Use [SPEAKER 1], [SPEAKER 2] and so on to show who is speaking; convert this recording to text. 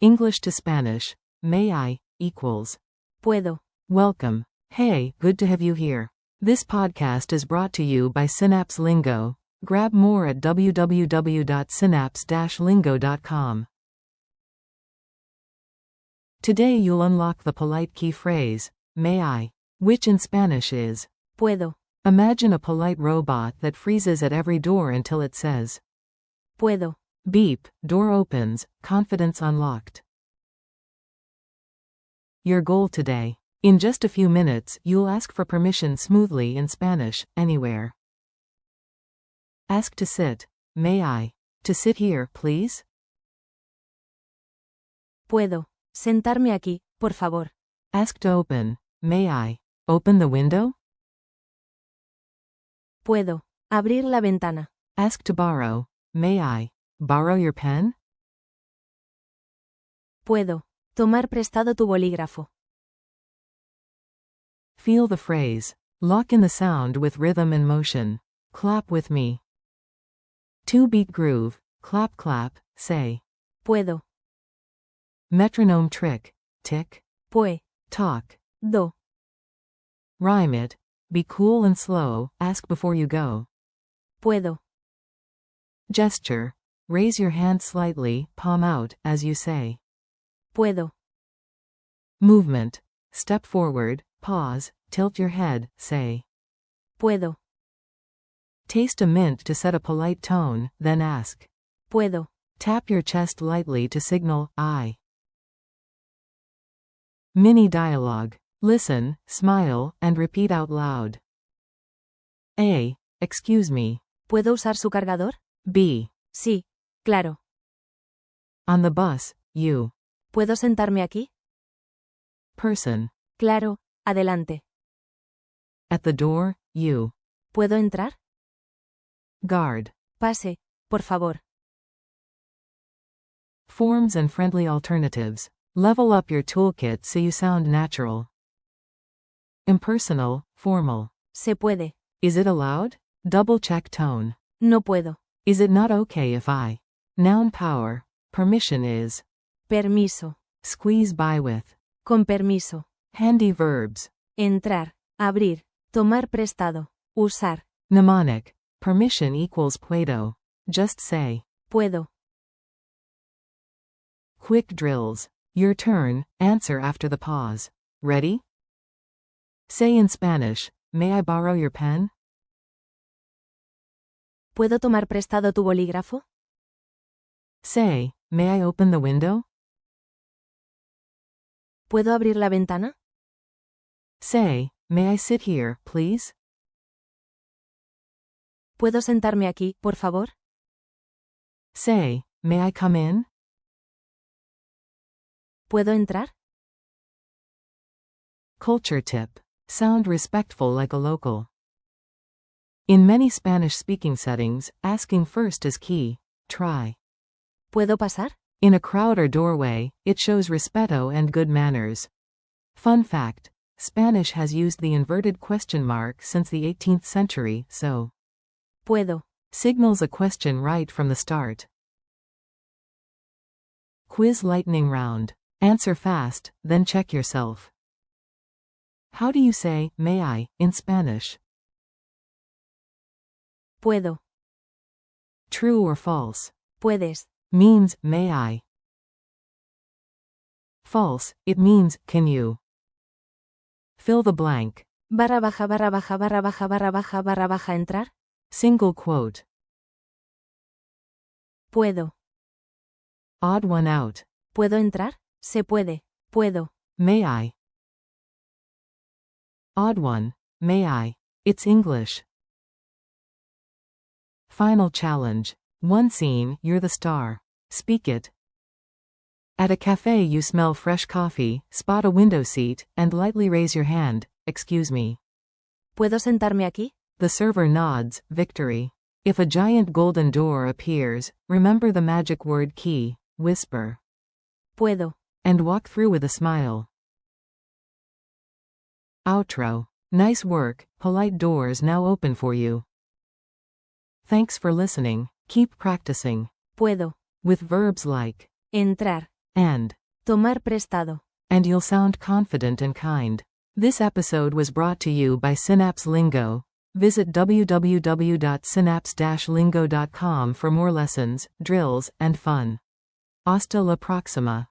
[SPEAKER 1] English to Spanish. May I equals
[SPEAKER 2] Puedo.
[SPEAKER 1] welcome. Hey, good to have you here. This podcast is brought to you by Synapse Lingo. Grab more at www.synapse-lingo.com. Today you'll unlock the polite key phrase, may I, which in Spanish is
[SPEAKER 2] Puedo.
[SPEAKER 1] imagine a polite robot that freezes at every door until it says
[SPEAKER 2] Puedo.
[SPEAKER 1] beep, door opens, confidence unlocked. Your goal today. In just a few minutes, you'll ask for permission smoothly in Spanish, anywhere. Ask to sit. May I? To sit here, please?
[SPEAKER 2] Puedo. Sentarme aquí, por favor.
[SPEAKER 1] Ask to open. May I? Open the window?
[SPEAKER 2] Puedo. Abrir la ventana.
[SPEAKER 1] Ask to borrow. May I? Borrow your pen?
[SPEAKER 2] Puedo. Tomar prestado tu bolígrafo.
[SPEAKER 1] Feel the phrase. Lock in the sound with rhythm and motion. Clap with me. 2-beat groove. Clap clap, say.
[SPEAKER 2] Puedo.
[SPEAKER 1] Metronome trick. Tick.
[SPEAKER 2] Pue.
[SPEAKER 1] Talk.
[SPEAKER 2] Do.
[SPEAKER 1] Rhyme it. Be cool and slow, ask before you go.
[SPEAKER 2] Puedo.
[SPEAKER 1] Gesture. Raise your hand slightly, palm out, as you say.
[SPEAKER 2] Puedo.
[SPEAKER 1] Movement. Step forward, pause, tilt your head, say.
[SPEAKER 2] Puedo.
[SPEAKER 1] Taste a mint to set a polite tone, then ask.
[SPEAKER 2] Puedo.
[SPEAKER 1] Tap your chest lightly to signal, I. Mini dialogue. Listen, smile, and repeat out loud. A. Excuse me.
[SPEAKER 2] ¿Puedo usar su cargador?
[SPEAKER 1] B.
[SPEAKER 2] Sí. Claro.
[SPEAKER 1] On the bus, you.
[SPEAKER 2] ¿Puedo sentarme aquí?
[SPEAKER 1] Person.
[SPEAKER 2] Claro. Adelante.
[SPEAKER 1] At the door, you.
[SPEAKER 2] ¿Puedo entrar?
[SPEAKER 1] Guard.
[SPEAKER 2] Pase, por favor.
[SPEAKER 1] Forms and friendly alternatives. Level up your toolkit so you sound natural. Impersonal, formal.
[SPEAKER 2] Se puede.
[SPEAKER 1] Is it allowed? Double check tone.
[SPEAKER 2] No puedo.
[SPEAKER 1] Is it not okay if I? Noun power. Permission is.
[SPEAKER 2] Permiso.
[SPEAKER 1] Squeeze by with.
[SPEAKER 2] Con permiso.
[SPEAKER 1] Handy verbs.
[SPEAKER 2] Entrar. Abrir. Tomar prestado. Usar.
[SPEAKER 1] Mnemonic. Permission equals Puedo. Just say.
[SPEAKER 2] Puedo.
[SPEAKER 1] Quick drills. Your turn, answer after the pause. Ready? Say in Spanish, may I borrow your pen?
[SPEAKER 2] ¿Puedo tomar prestado tu bolígrafo?
[SPEAKER 1] Say, may I open the window?
[SPEAKER 2] ¿Puedo abrir la ventana?
[SPEAKER 1] Say, may I sit here, please?
[SPEAKER 2] ¿Puedo sentarme aquí, por favor?
[SPEAKER 1] Say, may I come in?
[SPEAKER 2] ¿Puedo entrar?
[SPEAKER 1] Culture tip. Sound respectful like a local. In many Spanish-speaking settings, asking first is key. Try.
[SPEAKER 2] ¿Puedo pasar?
[SPEAKER 1] In a crowd or doorway, it shows respeto and good manners. Fun fact. Spanish has used the inverted question mark since the 18th century, so
[SPEAKER 2] Puedo.
[SPEAKER 1] signals a question right from the start. Quiz lightning round. Answer fast, then check yourself. How do you say, may I, in Spanish?
[SPEAKER 2] Puedo.
[SPEAKER 1] True or false?
[SPEAKER 2] Puedes.
[SPEAKER 1] Means, may I. False, it means, can you. Fill the blank.
[SPEAKER 2] Barra baja barra baja barra baja barra baja barra baja entrar.
[SPEAKER 1] Single quote.
[SPEAKER 2] Puedo.
[SPEAKER 1] Odd one out.
[SPEAKER 2] ¿Puedo entrar? Se puede. Puedo.
[SPEAKER 1] May I. Odd one. May I. It's English. Final challenge. One scene, you're the star. Speak it. At a cafe you smell fresh coffee, spot a window seat, and lightly raise your hand. Excuse me.
[SPEAKER 2] ¿Puedo sentarme aquí?
[SPEAKER 1] The server nods, victory. If a giant golden door appears, remember the magic word key, whisper.
[SPEAKER 2] Puedo.
[SPEAKER 1] And walk through with a smile. Outro. Nice work, polite doors now open for you. Thanks for listening, keep practicing.
[SPEAKER 2] Puedo.
[SPEAKER 1] With verbs like
[SPEAKER 2] Entrar.
[SPEAKER 1] and
[SPEAKER 2] tomar prestado.
[SPEAKER 1] and you'll sound confident and kind. This episode was brought to you by Synapse Lingo. Visit www.synapse-lingo.com for more lessons, drills, and fun. Hasta la próxima.